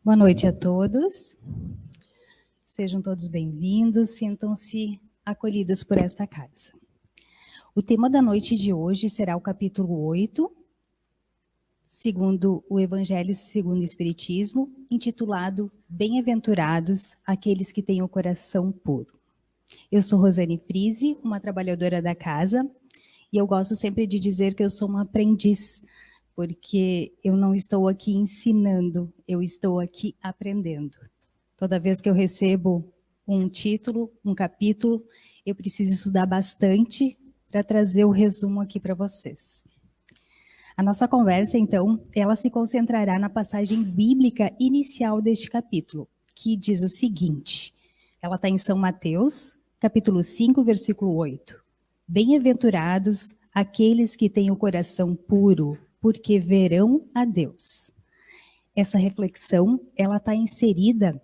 Boa noite a todos. Sejam todos bem-vindos, sintam-se acolhidos por esta casa. O tema da noite de hoje será o capítulo 8, segundo o Evangelho segundo o Espiritismo, intitulado Bem-aventurados aqueles que têm o coração puro. Eu sou Rosane Frise, uma trabalhadora da casa, e eu gosto sempre de dizer que eu sou uma aprendiz, porque eu não estou aqui ensinando, eu estou aqui aprendendo. Toda vez que eu recebo um título, um capítulo, eu preciso estudar bastante para trazer o resumo aqui para vocês. A nossa conversa, então, ela se concentrará na passagem bíblica inicial deste capítulo, que diz o seguinte, ela está em São Mateus, capítulo 5, versículo 8. Bem-aventurados aqueles que têm o coração puro, porque verão a Deus. Essa reflexão, ela está inserida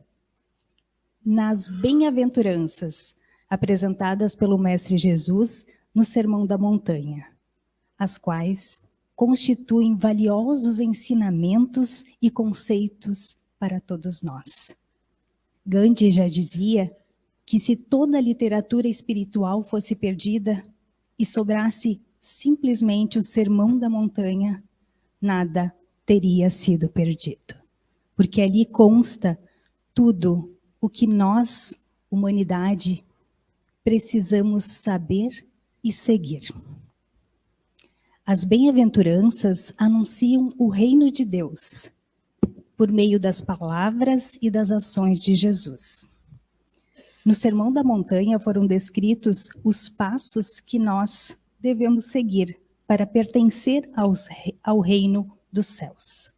nas bem-aventuranças apresentadas pelo Mestre Jesus no Sermão da Montanha, as quais constituem valiosos ensinamentos e conceitos para todos nós. Gandhi já dizia que se toda a literatura espiritual fosse perdida e sobrasse simplesmente o Sermão da Montanha, nada teria sido perdido. Porque ali consta tudo o que nós, humanidade, precisamos saber e seguir. As bem-aventuranças anunciam o reino de Deus por meio das palavras e das ações de Jesus. No Sermão da Montanha foram descritos os passos que nós devemos seguir para pertencer ao reino dos céus.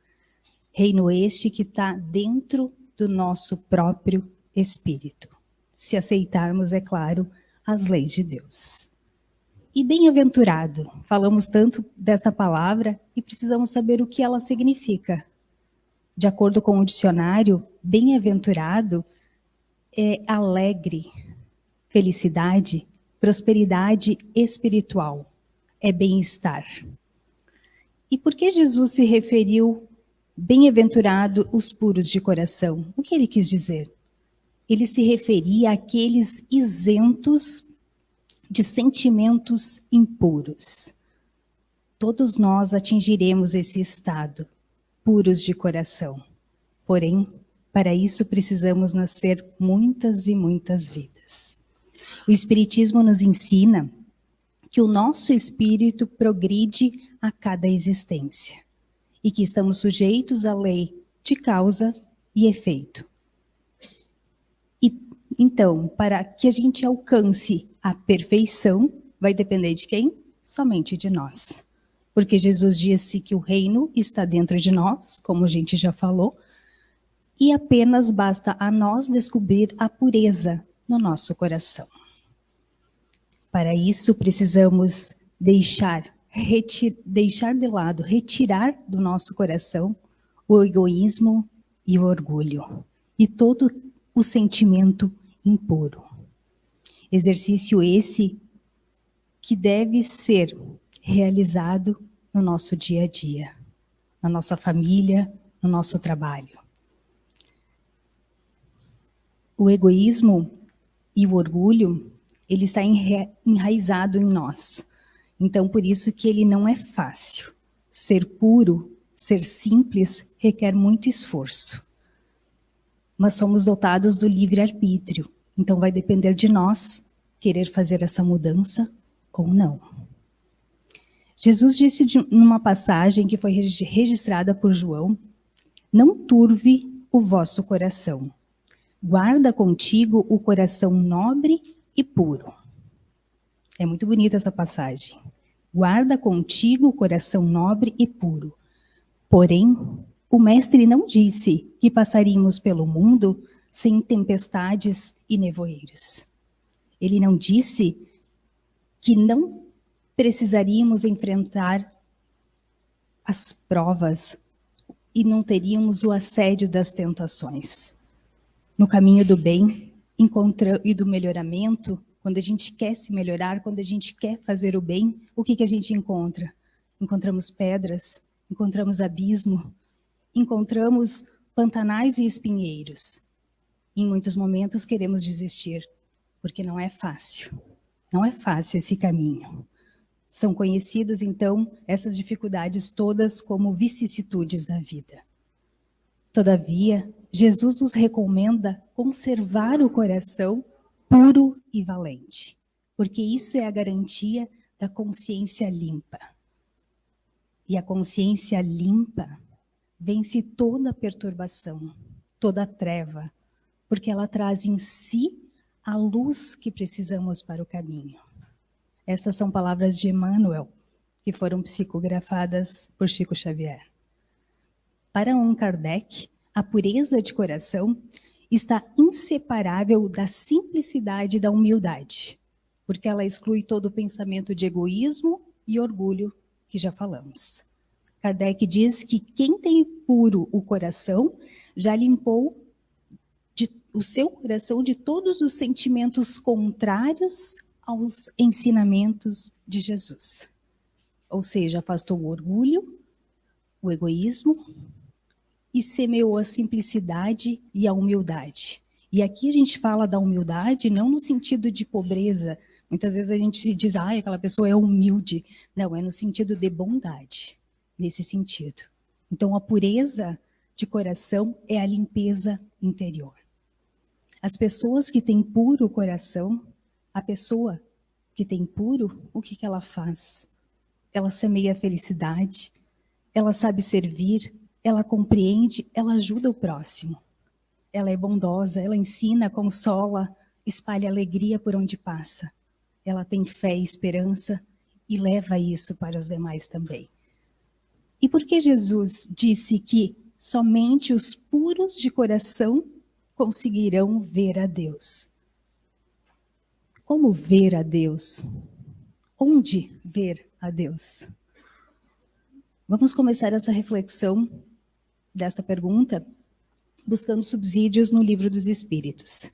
Reino este que está dentro do nosso próprio espírito. Se aceitarmos, é claro, as leis de Deus. E bem-aventurado, falamos tanto desta palavra e precisamos saber o que ela significa. De acordo com o dicionário, bem-aventurado é alegre, felicidade, prosperidade espiritual, é bem-estar. E por que Jesus se referiu bem-aventurado os puros de coração? O que ele quis dizer? Ele se referia àqueles isentos de sentimentos impuros. Todos nós atingiremos esse estado, puros de coração. Porém, para isso precisamos nascer muitas e muitas vidas. O Espiritismo nos ensina que o nosso espírito progride a cada existência e que estamos sujeitos à lei de causa e efeito. E então, para que a gente alcance a perfeição, vai depender de quem? Somente de nós. Porque Jesus disse que o reino está dentro de nós, como a gente já falou, e apenas basta a nós descobrir a pureza no nosso coração. Para isso, precisamos deixar de lado, retirar do nosso coração o egoísmo e o orgulho, e todo o sentimento impuro. Exercício esse que deve ser realizado no nosso dia a dia, na nossa família, no nosso trabalho. O egoísmo e o orgulho, ele está enraizado em nós. Então, por isso que ele não é fácil. Ser puro, ser simples, requer muito esforço. Mas somos dotados do livre-arbítrio. Então, vai depender de nós querer fazer essa mudança ou não. Jesus disse numa passagem que foi registrada por João, não turve o vosso coração. Guarda contigo o coração nobre e puro. É muito bonita essa passagem. Guarda contigo o coração nobre e puro. Porém, o mestre não disse que passaríamos pelo mundo sem tempestades e nevoeiros. Ele não disse que não precisaríamos enfrentar as provas e não teríamos o assédio das tentações. No caminho do bem e do melhoramento, quando a gente quer se melhorar, quando a gente quer fazer o bem, o que a gente encontra? Encontramos pedras, encontramos abismo, encontramos pantanais e espinheiros. Em muitos momentos queremos desistir, porque não é fácil. Não é fácil esse caminho. São conhecidos, então, essas dificuldades todas como vicissitudes da vida. Todavia, Jesus nos recomenda conservar o coração puro e valente, porque isso é a garantia da consciência limpa. E a consciência limpa vence toda perturbação, toda treva, porque ela traz em si a luz que precisamos para o caminho. Essas são palavras de Emmanuel, que foram psicografadas por Chico Xavier. Para Allan Kardec, a pureza de coração está inseparável da simplicidade e da humildade, porque ela exclui todo o pensamento de egoísmo e orgulho que já falamos. Kardec diz que quem tem puro o coração já limpou o seu coração de todos os sentimentos contrários aos ensinamentos de Jesus. Ou seja, afastou o orgulho, o egoísmo e semeou a simplicidade e a humildade. E aqui a gente fala da humildade não no sentido de pobreza. Muitas vezes a gente diz, aquela pessoa é humilde. Não, é no sentido de bondade, nesse sentido. Então, a pureza de coração é a limpeza interior. As pessoas que têm puro coração, a pessoa que tem puro, o que ela faz? Ela semeia a felicidade, ela sabe servir, ela compreende, ela ajuda o próximo. Ela é bondosa, ela ensina, consola, espalha alegria por onde passa. Ela tem fé e esperança e leva isso para os demais também. E por que Jesus disse que somente os puros de coração conseguirão ver a Deus? Como ver a Deus? Onde ver a Deus? Vamos começar essa reflexão desta pergunta buscando subsídios no Livro dos Espíritos,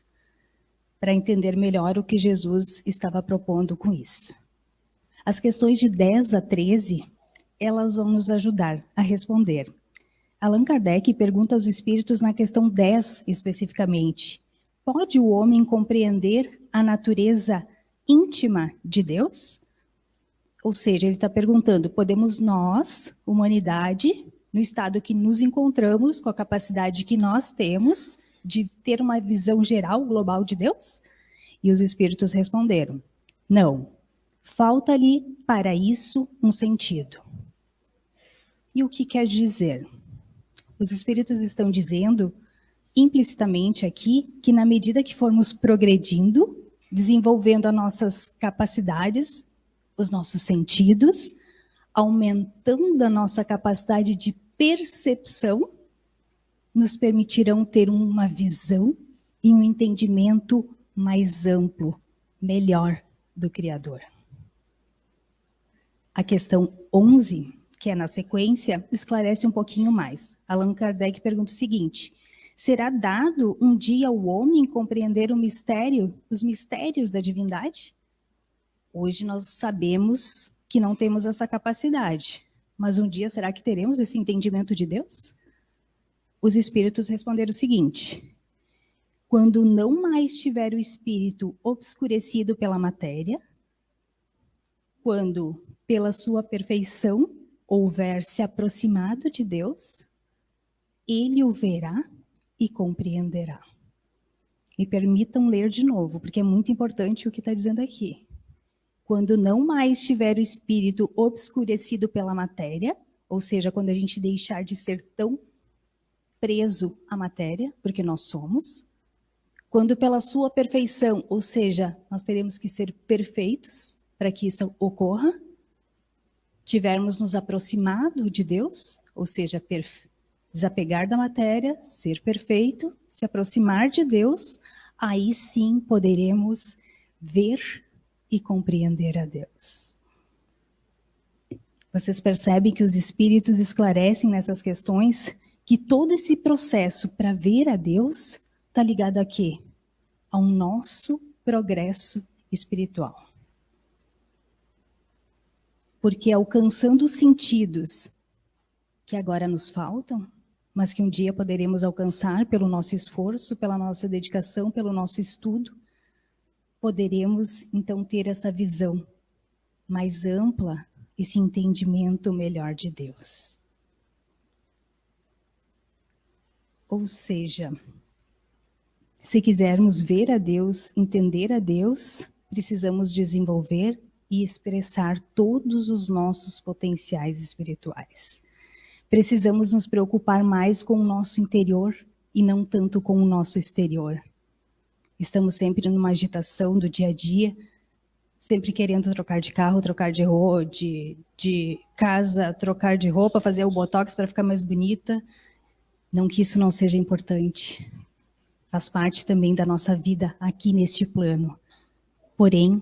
para entender melhor o que Jesus estava propondo com isso. As questões de 10 a 13, elas vão nos ajudar a responder. Allan Kardec pergunta aos espíritos na questão 10 especificamente: pode o homem compreender a natureza íntima de Deus? Ou seja, ele está perguntando, podemos nós, humanidade, no estado que nos encontramos, com a capacidade que nós temos de ter uma visão geral, global de Deus? E os espíritos responderam, não, falta-lhe para isso um sentido. E o que quer dizer? Os espíritos estão dizendo, implicitamente aqui, que na medida que formos progredindo, desenvolvendo as nossas capacidades, os nossos sentidos, aumentando a nossa capacidade de percepção, nos permitirão ter uma visão e um entendimento mais amplo, melhor do Criador. A questão 11, que é na sequência, esclarece um pouquinho mais. Allan Kardec pergunta o seguinte: será dado um dia ao homem compreender os mistérios da divindade? Hoje nós sabemos que não temos essa capacidade, mas um dia será que teremos esse entendimento de Deus? Os espíritos responderam o seguinte: quando não mais tiver o espírito obscurecido pela matéria, quando pela sua perfeição houver se aproximado de Deus, ele o verá e compreenderá. Me permitam ler de novo, porque é muito importante o que está dizendo aqui. Quando não mais tiver o espírito obscurecido pela matéria, ou seja, quando a gente deixar de ser tão preso à matéria, porque nós somos, quando pela sua perfeição, ou seja, nós teremos que ser perfeitos para que isso ocorra, tivermos nos aproximado de Deus, ou seja, desapegar da matéria, ser perfeito, se aproximar de Deus, aí sim poderemos ver e compreender a Deus. Vocês percebem que os espíritos esclarecem nessas questões que todo esse processo para ver a Deus está ligado a quê? Ao nosso progresso espiritual. Porque alcançando os sentidos que agora nos faltam, mas que um dia poderemos alcançar pelo nosso esforço, pela nossa dedicação, pelo nosso estudo, poderemos então ter essa visão mais ampla, esse entendimento melhor de Deus. Ou seja, se quisermos ver a Deus, entender a Deus, precisamos desenvolver e expressar todos os nossos potenciais espirituais. Precisamos nos preocupar mais com o nosso interior e não tanto com o nosso exterior. Estamos sempre numa agitação do dia a dia, sempre querendo trocar de carro, trocar de casa, trocar de roupa, fazer o botox para ficar mais bonita. Não que isso não seja importante. Faz parte também da nossa vida aqui neste plano. Porém,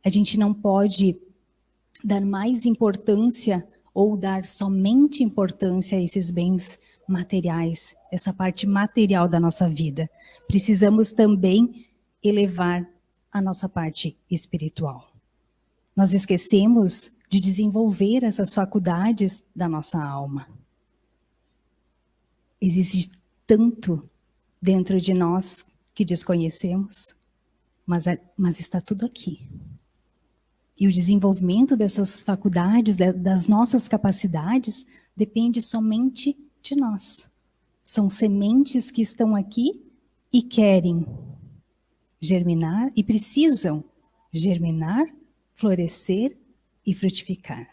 a gente não pode dar mais importância ou dar somente importância a esses bens materiais, essa parte material da nossa vida. Precisamos também elevar a nossa parte espiritual. Nós esquecemos de desenvolver essas faculdades da nossa alma. Existe tanto dentro de nós que desconhecemos, mas está tudo aqui. E o desenvolvimento dessas faculdades, das nossas capacidades, depende somente de nós. São sementes que estão aqui e querem germinar e precisam germinar, florescer e frutificar.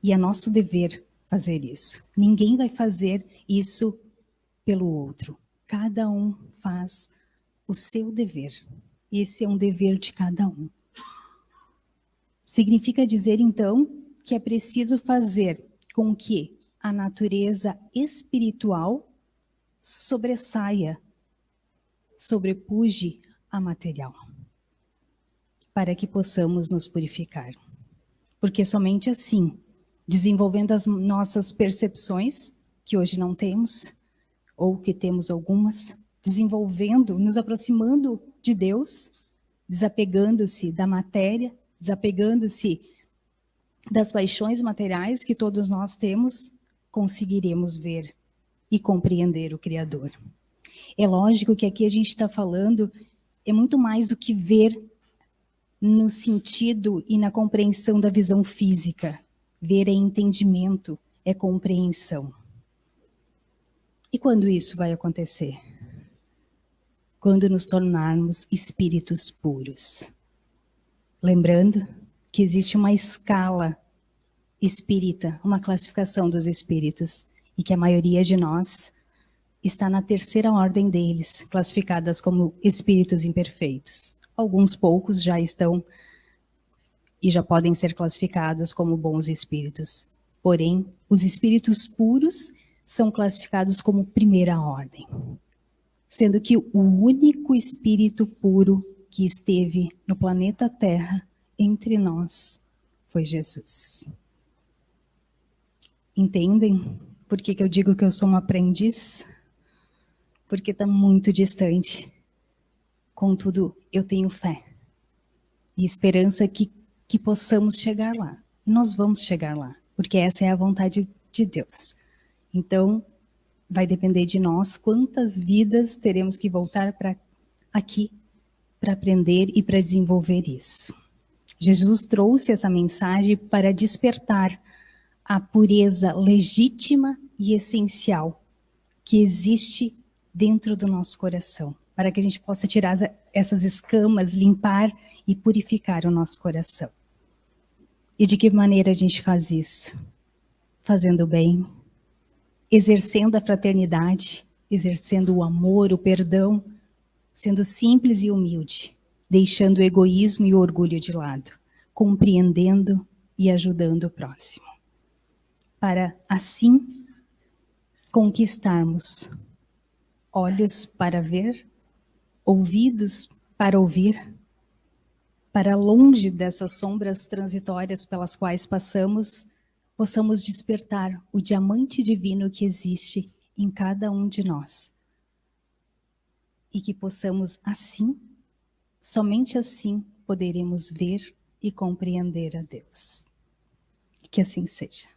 E é nosso dever fazer isso. Ninguém vai fazer isso pelo outro. Cada um faz o seu dever. Esse é um dever de cada um. Significa dizer, então, que é preciso fazer com que a natureza espiritual sobressaia, sobrepuje a material, para que possamos nos purificar. Porque somente assim, desenvolvendo as nossas percepções, que hoje não temos, ou que temos algumas, desenvolvendo, nos aproximando de Deus, desapegando-se da matéria, desapegando-se das paixões materiais que todos nós temos, conseguiremos ver e compreender o Criador. É lógico que aqui a gente está falando, é muito mais do que ver no sentido e na compreensão da visão física. Ver é entendimento, é compreensão. E quando isso vai acontecer? Quando nos tornarmos espíritos puros. Lembrando que existe uma escala espírita, uma classificação dos espíritos, e que a maioria de nós está na terceira ordem deles, classificadas como espíritos imperfeitos. Alguns poucos já estão e já podem ser classificados como bons espíritos. Porém, os espíritos puros são classificados como primeira ordem, sendo que o único espírito puro que esteve no planeta Terra entre nós foi Jesus. Entendem por que eu digo que eu sou uma aprendiz? Porque está muito distante. Contudo, eu tenho fé e esperança que possamos chegar lá. E nós vamos chegar lá, porque essa é a vontade de Deus. Então, vai depender de nós quantas vidas teremos que voltar para aqui para aprender e para desenvolver isso. Jesus trouxe essa mensagem para despertar a pureza legítima e essencial que existe dentro do nosso coração, para que a gente possa tirar essas escamas, limpar e purificar o nosso coração. E de que maneira a gente faz isso? Fazendo o bem, exercendo a fraternidade, exercendo o amor, o perdão, sendo simples e humilde, deixando o egoísmo e o orgulho de lado, compreendendo e ajudando o próximo. Para assim conquistarmos olhos para ver, ouvidos para ouvir, para longe dessas sombras transitórias pelas quais passamos, possamos despertar o diamante divino que existe em cada um de nós. E que possamos assim, somente assim, poderemos ver e compreender a Deus. Que assim seja.